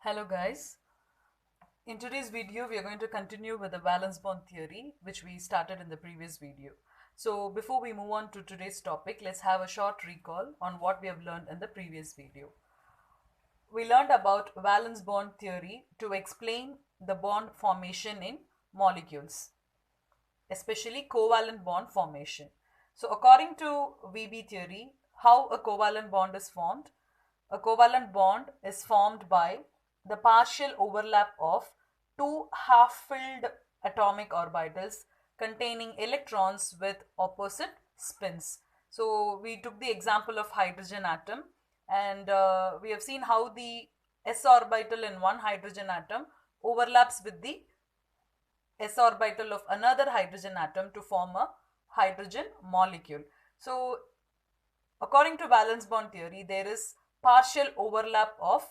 Hello guys. In today's video, we are going to continue with the valence bond theory, which we started in the previous video. So before we move on to today's topic, let's have a short recall on what we have learned in the previous video. We learned about valence bond theory to explain the bond formation in molecules, especially covalent bond formation. So according to VB theory, how a covalent bond is formed? A covalent bond is formed by the partial overlap of two half-filled atomic orbitals containing electrons with opposite spins. So we took the example of hydrogen atom, and we have seen how the s orbital in one hydrogen atom overlaps with the s orbital of another hydrogen atom to form a hydrogen molecule. So according to valence bond theory, there is partial overlap of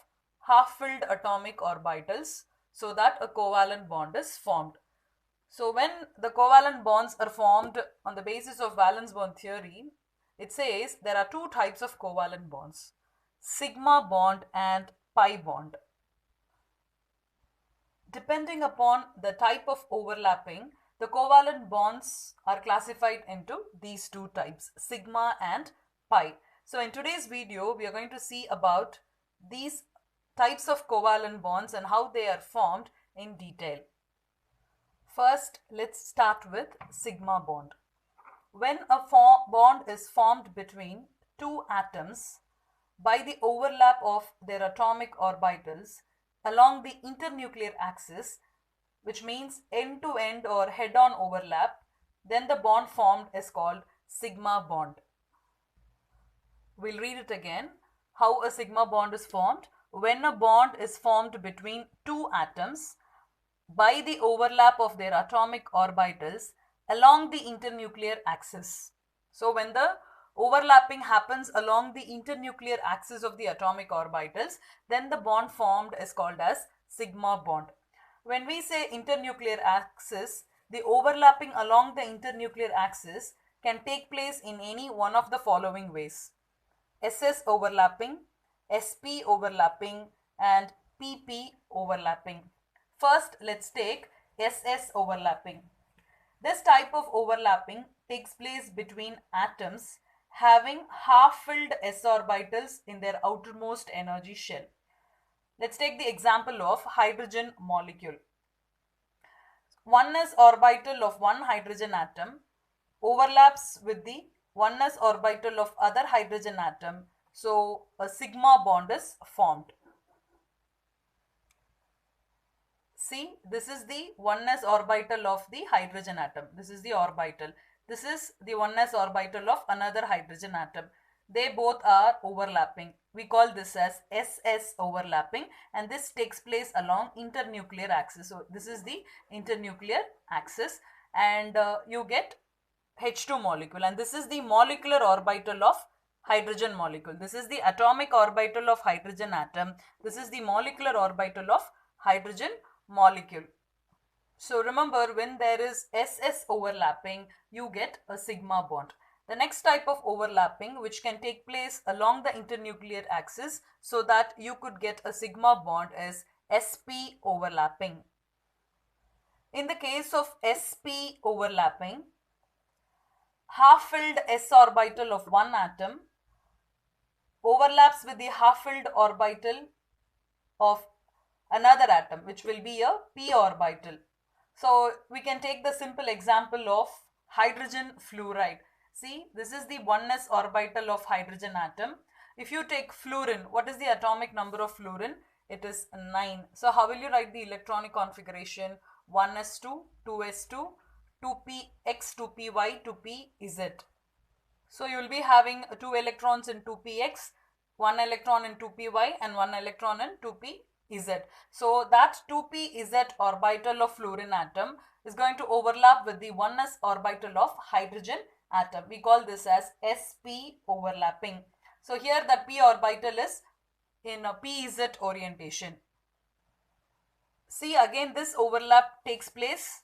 half-filled atomic orbitals so that a covalent bond is formed. So when the covalent bonds are formed on the basis of valence bond theory, it says there are two types of covalent bonds, sigma bond and pi bond. Depending upon the type of overlapping, the covalent bonds are classified into these two types, sigma and pi. So in today's video, we are going to see about these types of covalent bonds and how they are formed in detail. First, let's start with sigma bond. When a bond is formed between two atoms by the overlap of their atomic orbitals along the internuclear axis, which means end-to-end or head-on overlap, then the bond formed is called sigma bond. We'll read it again. How a sigma bond is formed. When a bond is formed between two atoms by the overlap of their atomic orbitals along the internuclear axis. So when the overlapping happens along the internuclear axis of the atomic orbitals, then the bond formed is called as sigma bond. When we say internuclear axis, the overlapping along the internuclear axis can take place in any one of the following ways: SS overlapping, SP overlapping, and PP overlapping. First, let's take SS overlapping. This type of overlapping takes place between atoms having half-filled s orbitals in their outermost energy shell. Let's take the example of hydrogen molecule. 1s orbital of one hydrogen atom overlaps with the 1s orbital of other hydrogen atom. So a sigma bond is formed. See, this is the 1s orbital of the hydrogen atom. This is the orbital. This is the 1s orbital of another hydrogen atom. They both are overlapping. We call this as SS overlapping, and this takes place along internuclear axis. So this is the internuclear axis, and you get H2 molecule, and this is the molecular orbital of hydrogen molecule. This is the atomic orbital of hydrogen atom. This is the molecular orbital of hydrogen molecule. So remember, when there is SS overlapping, you get a sigma bond. The next type of overlapping which can take place along the internuclear axis so that you could get a sigma bond is SP overlapping. In the case of SP overlapping, half-filled s orbital of one atom overlaps with the half-filled orbital of another atom, which will be a p orbital. So we can take the simple example of hydrogen fluoride. See, this is the 1s orbital of hydrogen atom. If you take fluorine, what is the atomic number of fluorine? It is 9. So how will you write the electronic configuration? 1s2, 2s2, 2px, 2py, 2pz. So you will be having 2 electrons in 2px, 1 electron in 2py, and 1 electron in 2pz. So that 2pz orbital of fluorine atom is going to overlap with the 1s orbital of hydrogen atom. We call this as sp overlapping. So here that p orbital is in a pz orientation. See, again this overlap takes place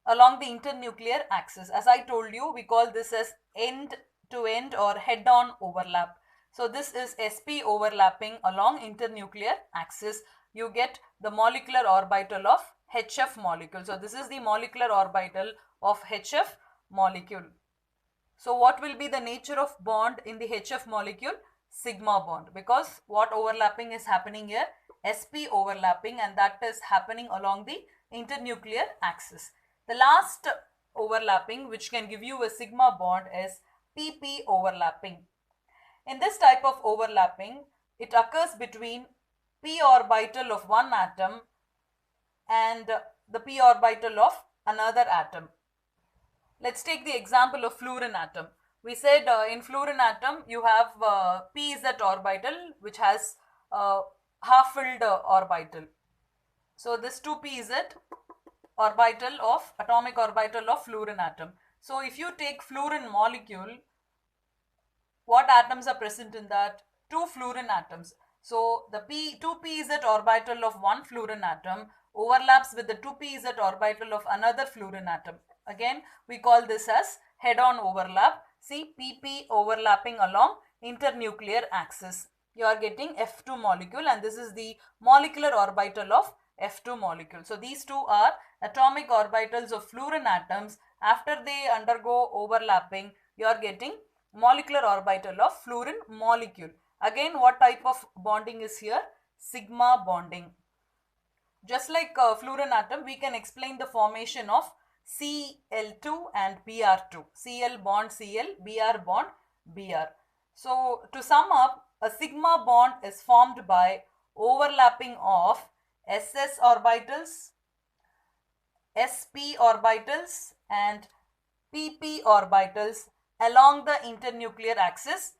along the internuclear axis. As I told you, we call this as end to end or head-on overlap. So this is sp overlapping along internuclear axis. you get the molecular orbital of HF molecule. So this is the molecular orbital of HF molecule. So what will be the nature of bond in the HF molecule? Sigma bond, because what overlapping is happening here? sp overlapping, and that is happening along the internuclear axis. The last overlapping which can give you a sigma bond is pp overlapping. In this type of overlapping, it occurs between p orbital of one atom and the p orbital of another atom. Let's take the example of fluorine atom. We said in fluorine atom you have pz orbital which has half-filled orbital. So this 2pz orbital of atomic orbital of fluorine atom. So if you take fluorine molecule, what atoms are present in that? 2 fluorine atoms. So the 2pz orbital of one fluorine atom overlaps with the 2pz orbital of another fluorine atom. Again, we call this as head-on overlap. See, pp overlapping along internuclear axis. You are getting F2 molecule, and this is the molecular orbital of F2 molecule. So these two are atomic orbitals of fluorine atoms. After they undergo overlapping, you are getting molecular orbital of fluorine molecule. Again, what type of bonding is here? Sigma bonding. Just like fluorine atom, we can explain the formation of Cl2 and Br2. Cl bond Cl, Br bond Br. So to sum up, a sigma bond is formed by overlapping of SS orbitals, sp orbitals and pp orbitals along the internuclear axis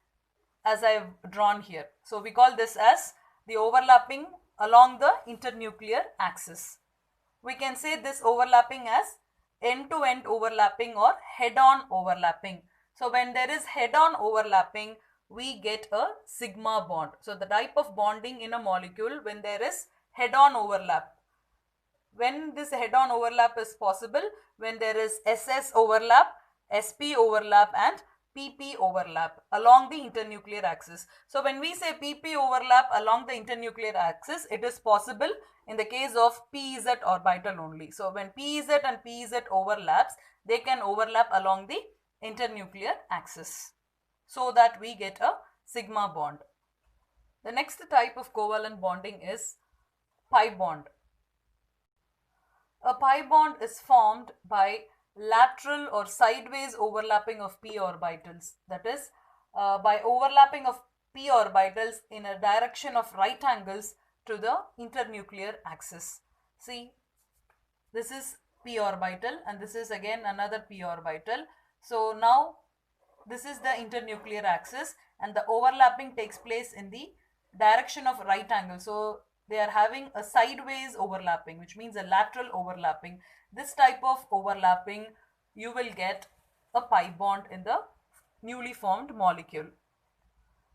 as I have drawn here. So we call this as the overlapping along the internuclear axis. We can say this overlapping as end-to-end overlapping or head-on overlapping. So when there is head-on overlapping, we get a sigma bond. So the type of bonding in a molecule when there is head-on overlap. When this head-on overlap is possible, when there is SS overlap, sp overlap and pp overlap along the internuclear axis. So when we say pp overlap along the internuclear axis, it is possible in the case of pz orbital only. So when pz and pz overlaps, they can overlap along the internuclear axis, so that we get a sigma bond. The next type of covalent bonding is pi bond. A pi bond is formed by lateral or sideways overlapping of p orbitals. That is, by overlapping of p orbitals in a direction of right angles to the internuclear axis. See, this is p orbital and this is again another p orbital. So now this is the internuclear axis and the overlapping takes place in the direction of right angle. So they are having a sideways overlapping, which means a lateral overlapping. This type of overlapping, you will get a pi bond in the newly formed molecule.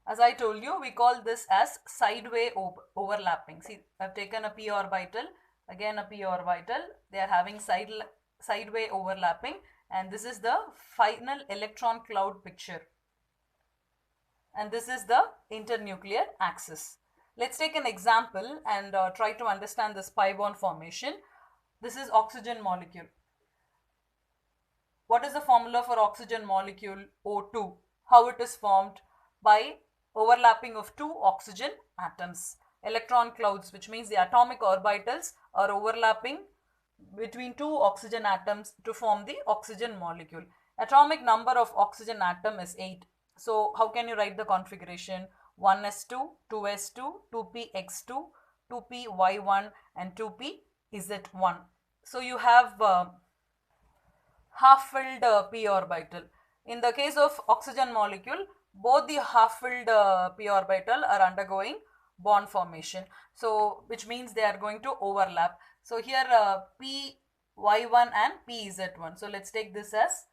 As I told you, we call this as sideways overlapping. See, I've taken a p orbital, again a p orbital. They are having sideways overlapping, and this is the final electron cloud picture. And this is the internuclear axis. Let's take an example and try to understand this pi bond formation. This is oxygen molecule. What is the formula for oxygen molecule O2? How it is formed? By overlapping of two oxygen atoms. Electron clouds, which means the atomic orbitals are overlapping between two oxygen atoms to form the oxygen molecule. Atomic number of oxygen atom is 8. So how can you write the configuration? 1s2, 2s2, 2px2, 2py1 and 2pz1. So you have half-filled p orbital. In the case of oxygen molecule, both the half-filled p orbital are undergoing bond formation. So which means they are going to overlap. So here py1 and pz1. So let's take this as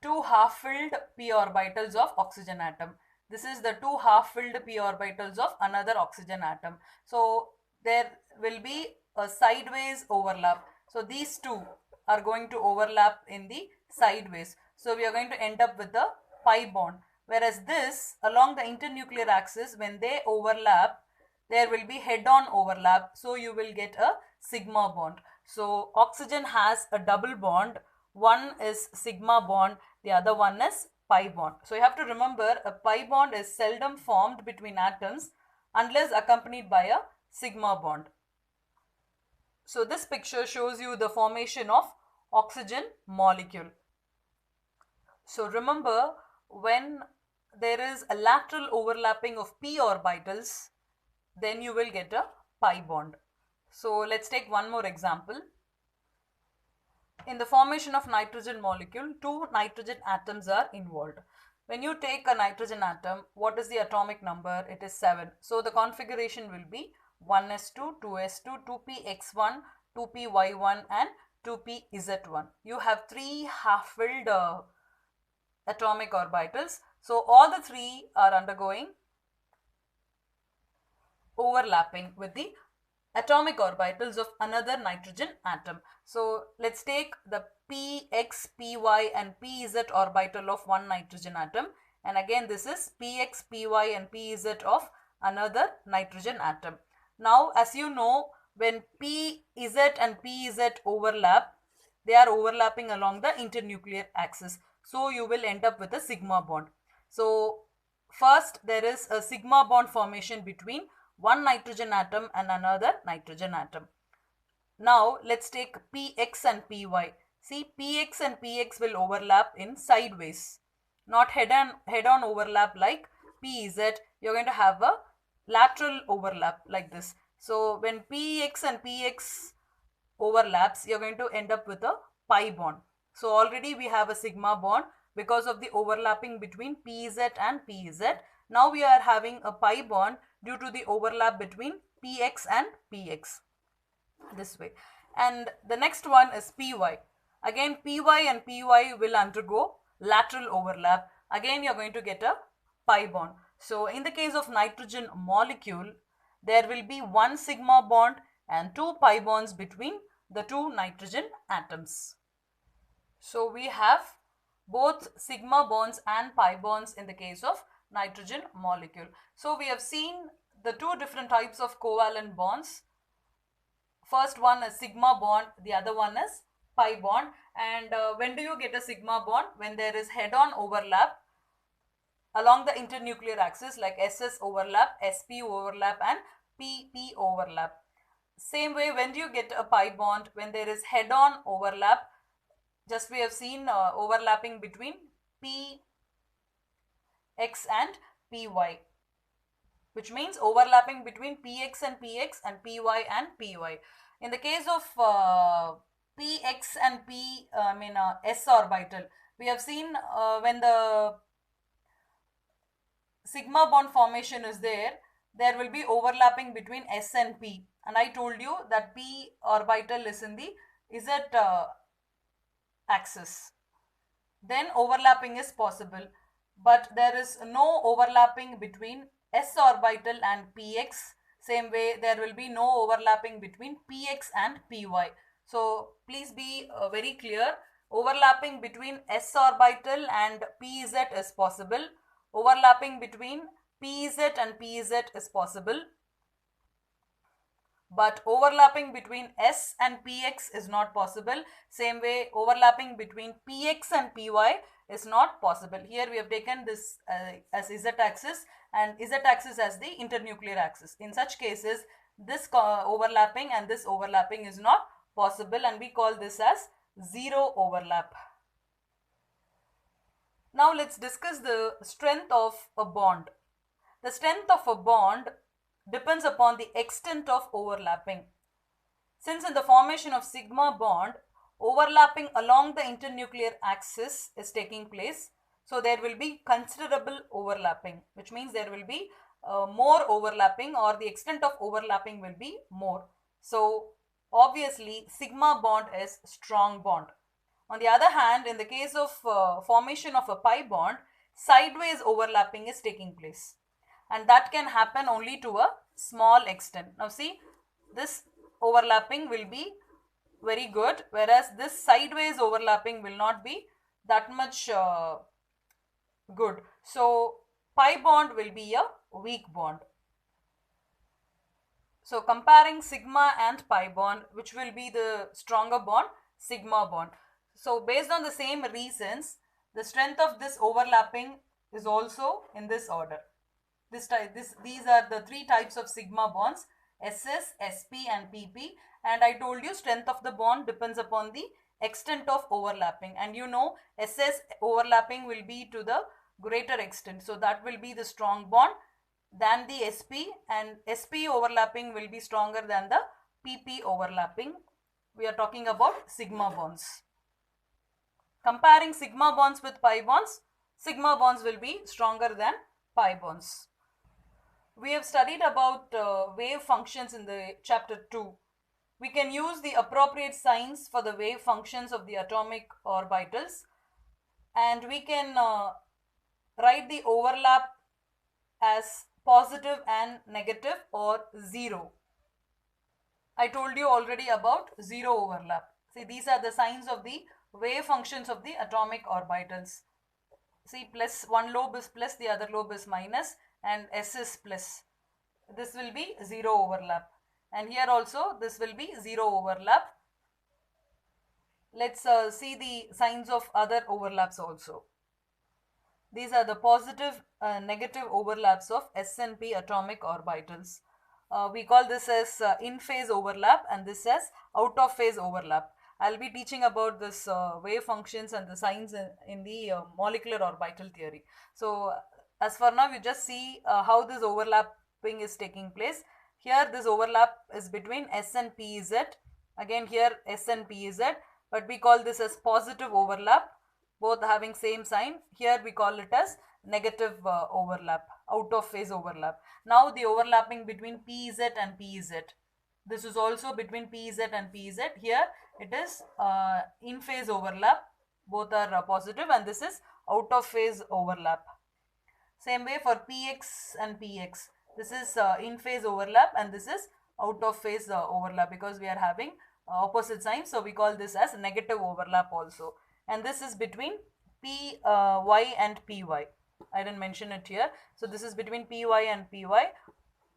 two half-filled p orbitals of oxygen atom. This is the two half-filled p orbitals of another oxygen atom. So there will be a sideways overlap. So these two are going to overlap in the sideways. So we are going to end up with a pi bond. Whereas this along the internuclear axis, when they overlap, there will be head-on overlap, so you will get a sigma bond. So oxygen has a double bond, one is sigma bond, the other one is pi bond. So you have to remember, a pi bond is seldom formed between atoms unless accompanied by a sigma bond. So this picture shows you the formation of oxygen molecule. So remember, when there is a lateral overlapping of p orbitals, then you will get a pi bond. So let's take one more example. In the formation of nitrogen molecule, two nitrogen atoms are involved. When you take a nitrogen atom, what is the atomic number? It is 7. So the configuration will be 1s2, 2s2, 2px1, 2py1 and 2pz1. You have three half-filled atomic orbitals. So all the three are undergoing overlapping with the atomic orbitals of another nitrogen atom. So let's take the px, py and pz orbital of one nitrogen atom, and again this is px, py and pz of another nitrogen atom. Now as you know, when pz and pz overlap, they are overlapping along the internuclear axis. So you will end up with a sigma bond. So first there is a sigma bond formation between one nitrogen atom and another nitrogen atom. Now let's take px and py. See, px and px will overlap in sideways, not head-on overlap like pz. You're going to have a lateral overlap like this. So when px and px overlaps, you're going to end up with a pi bond. So already we have a sigma bond because of the overlapping between pz and pz. Now we are having a pi bond due to the overlap between px and px, this way. And the next one is py. Again, py and py will undergo lateral overlap. Again, you're going to get a pi bond. So in the case of nitrogen molecule, there will be one sigma bond and two pi bonds between the two nitrogen atoms. So we have both sigma bonds and pi bonds in the case of nitrogen molecule. So we have seen the two different types of covalent bonds. First one is sigma bond, the other one is pi bond. And when do you get a sigma bond? When there is head-on overlap along the internuclear axis, like SS overlap, SP overlap and PP overlap. Same way, when do you get a pi bond? When there is head-on overlap. Just we have seen overlapping between px and py, which means overlapping between px and py and py. In the case of px and s orbital, we have seen when the sigma bond formation is there, there will be overlapping between s and p, and I told you that p orbital is in the z axis. Then overlapping is possible, but there is no overlapping between s orbital and px. Same way, there will be no overlapping between px and py. So please be very clear. Overlapping between s orbital and pz is possible. Overlapping between pz and pz is possible, but overlapping between s and px is not possible. Same way, overlapping between px and py is not possible. Here we have taken this as z-axis and z-axis as the internuclear axis. In such cases, this overlapping and this overlapping is not possible, and we call this as zero overlap. Now let's discuss the strength of a bond. The strength of a bond depends upon the extent of overlapping. Since in the formation of sigma bond, overlapping along the internuclear axis is taking place, so there will be considerable overlapping, which means there will be more overlapping, or the extent of overlapping will be more. So obviously sigma bond is strong bond. On the other hand, in the case of formation of a pi bond, sideways overlapping is taking place, and that can happen only to a small extent. Now see, this overlapping will be very good, whereas this sideways overlapping will not be that much good. So pi bond will be a weak bond. So comparing sigma and pi bond, which will be the stronger bond? Sigma bond. So based on the same reasons, the strength of this overlapping is also in this order. These are the three types of sigma bonds: SS, SP and PP. And I told you strength of the bond depends upon the extent of overlapping, and you know SS overlapping will be to the greater extent, so that will be the strong bond than the SP, and SP overlapping will be stronger than the PP overlapping. We are talking about sigma bonds. Comparing sigma bonds with pi bonds, sigma bonds will be stronger than pi bonds. We have studied about wave functions in the chapter 2. We can use the appropriate signs for the wave functions of the atomic orbitals, and we can write the overlap as positive and negative or zero. I told you already about zero overlap. See, these are the signs of the wave functions of the atomic orbitals. See, plus one lobe is plus, the other lobe is minus, and S is plus. This will be zero overlap. And here also this will be zero overlap. Let's see the signs of other overlaps also. These are the positive negative overlaps of S and P atomic orbitals. We call this as in phase overlap, and this as out of phase overlap. I'll be teaching about this wave functions and the signs in the molecular orbital theory. So as for now, you just see how this overlapping is taking place. Here this overlap is between S and PZ. Again here S and PZ, but we call this as positive overlap, both having same sign. Here we call it as negative overlap, out of phase overlap. Now the overlapping between PZ and PZ. This is also between PZ and PZ. Here it is in phase overlap, both are positive, and this is out of phase overlap. Same way for PX and PX. This is in phase overlap, and this is out of phase overlap, because we are having opposite signs. So we call this as negative overlap also. And this is between PY and PY. I didn't mention it here. So this is between PY and PY,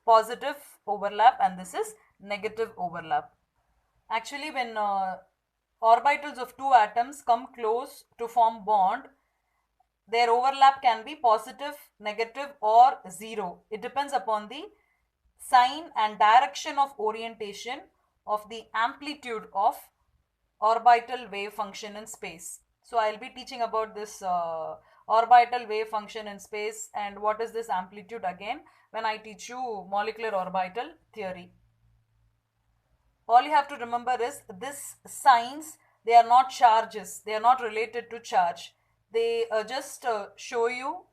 positive overlap, and this is negative overlap. Actually, when orbitals of two atoms come close to form bond, their overlap can be positive, negative or zero. It depends upon the sign and direction of orientation of the amplitude of orbital wave function in space. So I'll be teaching about this orbital wave function in space and what is this amplitude again when I teach you molecular orbital theory. All you have to remember is this signs, they are not charges, they are not related to charge. They just show you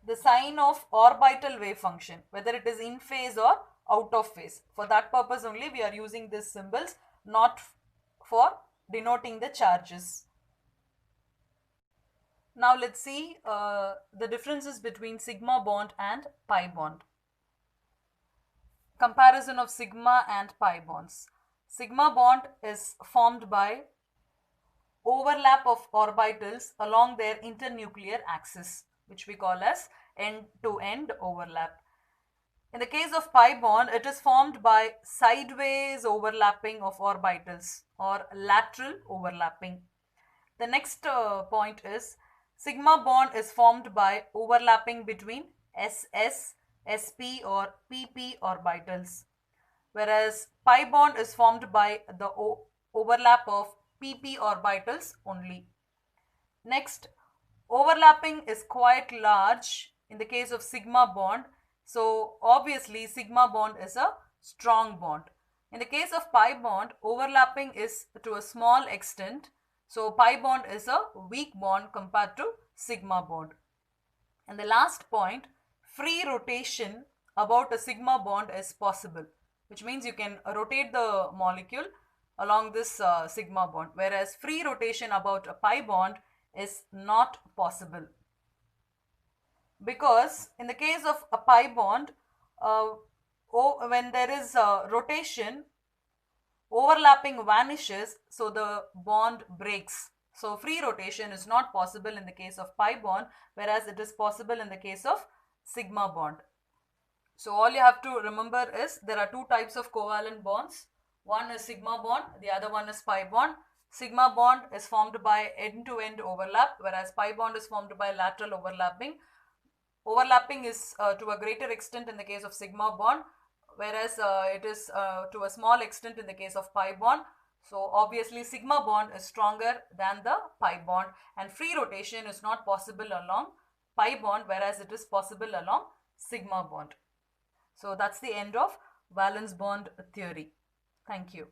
the sign of orbital wave function, whether it is in phase or out of phase. For that purpose only we are using these symbols, not for denoting the charges. Now let's see the differences between sigma bond and pi bond. Comparison of sigma and pi bonds. Sigma bond is formed by overlap of orbitals along their internuclear axis, which we call as end-to-end overlap. In the case of pi bond, it is formed by sideways overlapping of orbitals or lateral overlapping. The next point is sigma bond is formed by overlapping between SS, SP or PP orbitals, whereas pi bond is formed by the overlap of PP orbitals only. Next, overlapping is quite large in the case of sigma bond, so obviously sigma bond is a strong bond. In the case of pi bond, overlapping is to a small extent, so pi bond is a weak bond compared to sigma bond. And the last point, free rotation about a sigma bond is possible, which means you can rotate the molecule along this sigma bond, whereas free rotation about a pi bond is not possible. Because in the case of a pi bond, when there is rotation, overlapping vanishes, so the bond breaks. So free rotation is not possible in the case of pi bond, whereas it is possible in the case of sigma bond. So all you have to remember is there are two types of covalent bonds. One is sigma bond, the other one is pi bond. Sigma bond is formed by end-to-end overlap, whereas pi bond is formed by lateral overlapping. Overlapping is to a greater extent in the case of sigma bond, whereas it is to a small extent in the case of pi bond. So obviously sigma bond is stronger than the pi bond, and free rotation is not possible along pi bond, whereas it is possible along sigma bond. So that's the end of valence bond theory. Thank you.